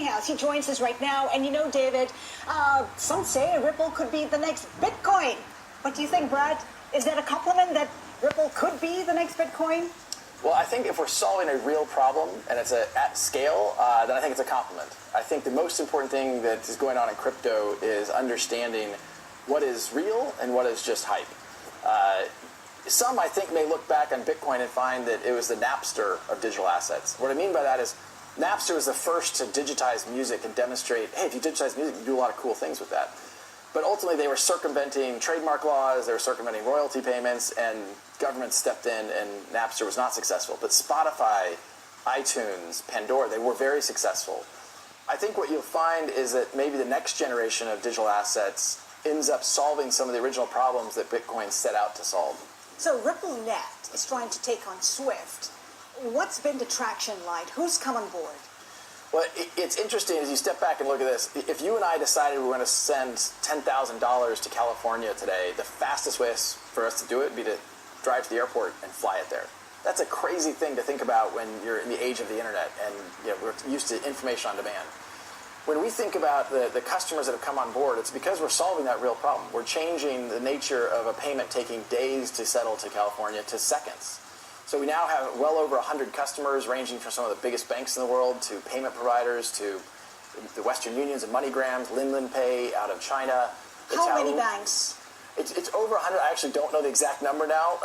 House. He joins us right now. And you know, David, some say Ripple could be the next Bitcoin. What do you think, Brad? Is that a compliment that Ripple could be the next Bitcoin? Well, I think if we're solving a real problem and it's at scale, then I think it's a compliment. I think the most important thing that is going on in crypto is understanding what is real and what is just hype. Some, I think, may look back on Bitcoin and find that it was the Napster of digital assets. What I mean by that is Napster was the first to digitize music and demonstrate, hey, if you digitize music, you do a lot of cool things with that. But ultimately, they were circumventing trademark laws, they were circumventing royalty payments, and government stepped in, and Napster was not successful. But Spotify, iTunes, Pandora, they were very successful. I think what you'll find is that maybe the next generation of digital assets ends up solving some of the original problems that Bitcoin set out to solve. So RippleNet is trying to take on Swift. What's been the traction like? Who's come on board? Well, it's interesting as you step back and look at this. If you and I decided we were going to send $10,000 to California today, the fastest way for us to do it would be to drive to the airport and fly it there. That's a crazy thing to think about when you're in the age of the internet and we're used to information on demand. When we think about the customers that have come on board, it's because we're solving that real problem. We're changing the nature of a payment taking days to settle to California to seconds. So we now have well over 100 customers ranging from some of the biggest banks in the world to payment providers to the Western Unions and MoneyGrams, Linlin Pay out of China. How many banks? It's over 100. I actually don't know the exact number now.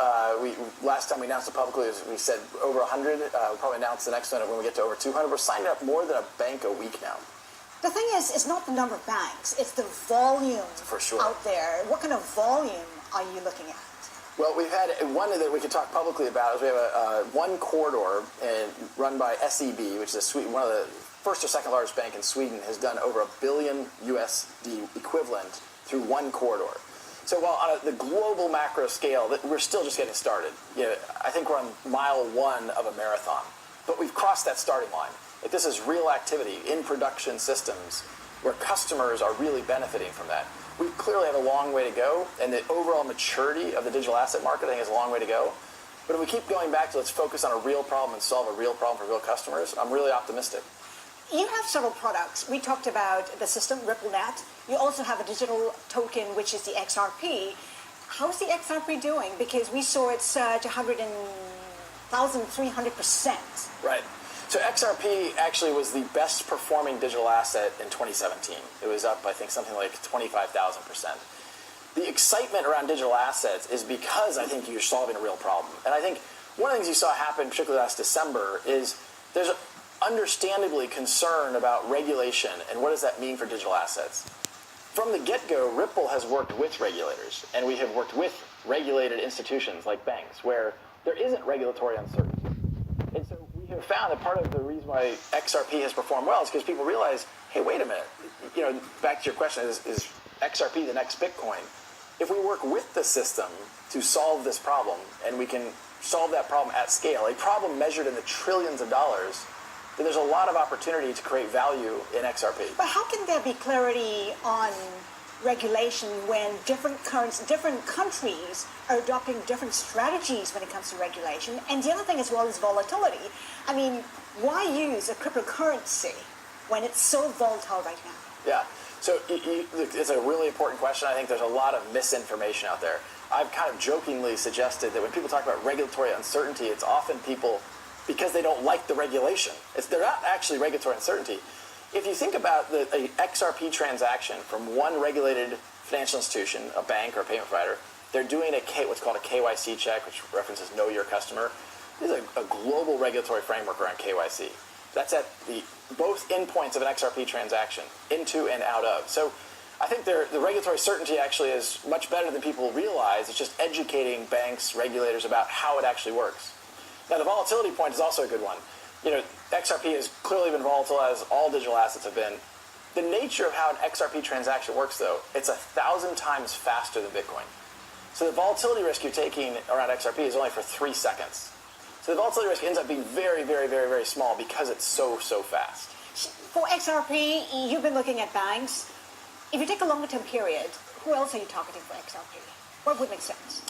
Last time we announced it publicly, we said over 100. We'll probably announce the next one when we get to over 200. We're signing up more than a bank a week now. The thing is, it's not the number of banks, it's the volume for sure out there. What kind of volume are you looking at? Well, we've had one that we can talk publicly about. Is we have one corridor run by SEB, which is one of the first or second largest bank in Sweden, has done over $1 billion USD equivalent through one corridor. So while on the global macro scale, we're still just getting started. I think we're on mile one of a marathon, but we've crossed that starting line. If this is real activity in production systems where customers are really benefiting from that. We clearly have a long way to go, and the overall maturity of the digital asset market, I think, has a long way to go. But if we keep going back to let's focus on a real problem and solve a real problem for real customers, I'm really optimistic. You have several products. We talked about the system, RippleNet. You also have a digital token, which is the XRP. How's the XRP doing? Because we saw it surge 1,300%. Right. So XRP actually was the best performing digital asset in 2017. It was up, I think, something like 25,000%. The excitement around digital assets is because I think you're solving a real problem. And I think one of the things you saw happen, particularly last December, is there's understandably concern about regulation and what does that mean for digital assets. From the get-go, Ripple has worked with regulators, and we have worked with regulated institutions like banks where there isn't regulatory uncertainty. And so we have found that part of the reason why XRP has performed well is because people realize, hey, wait a minute. Back to your question, is XRP the next Bitcoin? If we work with the system to solve this problem, and we can solve that problem at scale, a problem measured in the trillions of dollars, then there's a lot of opportunity to create value in XRP. But how can there be clarity on regulation when different countries are adopting different strategies when it comes to regulation? And the other thing as well is volatility. I mean, why use a cryptocurrency when it's so volatile right now? Yeah, so it's a really important question. I think there's a lot of misinformation out there. I've kind of jokingly suggested that when people talk about regulatory uncertainty, it's often people because they don't like the regulation. They're not actually regulatory uncertainty. If you think about an XRP transaction from one regulated financial institution, a bank or a payment provider, they're doing what's called a KYC check, which references Know Your Customer. There's a global regulatory framework around KYC. That's at both endpoints of an XRP transaction, into and out of. So I think the regulatory certainty actually is much better than people realize. It's just educating banks, regulators about how it actually works. Now, the volatility point is also a good one. XRP has clearly been volatile, as all digital assets have been. The nature of how an XRP transaction works, though, it's 1,000 times faster than Bitcoin. So the volatility risk you're taking around XRP is only for 3 seconds. So the volatility risk ends up being very, very, very, very small because it's so fast. For XRP, you've been looking at banks. If you take a longer-term period, who else are you targeting for XRP? What would make sense?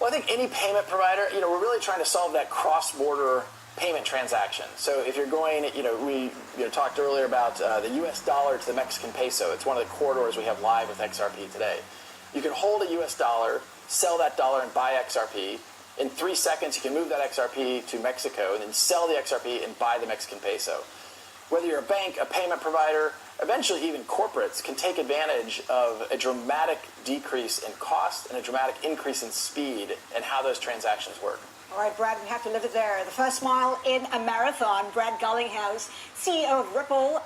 Well, I think any payment provider, we're really trying to solve that cross-border payment transaction. So if you're going, we talked earlier about the US dollar to the Mexican peso. It's one of the corridors we have live with XRP today. You can hold a US dollar, sell that dollar and buy XRP. In 3 seconds, you can move that XRP to Mexico and then sell the XRP and buy the Mexican peso. Whether you're a bank, a payment provider, eventually even corporates can take advantage of a dramatic decrease in cost and a dramatic increase in speed and how those transactions work. All right, Brad, we have to live it there. The first mile in a marathon. Brad Gullinghouse, CEO of Ripple,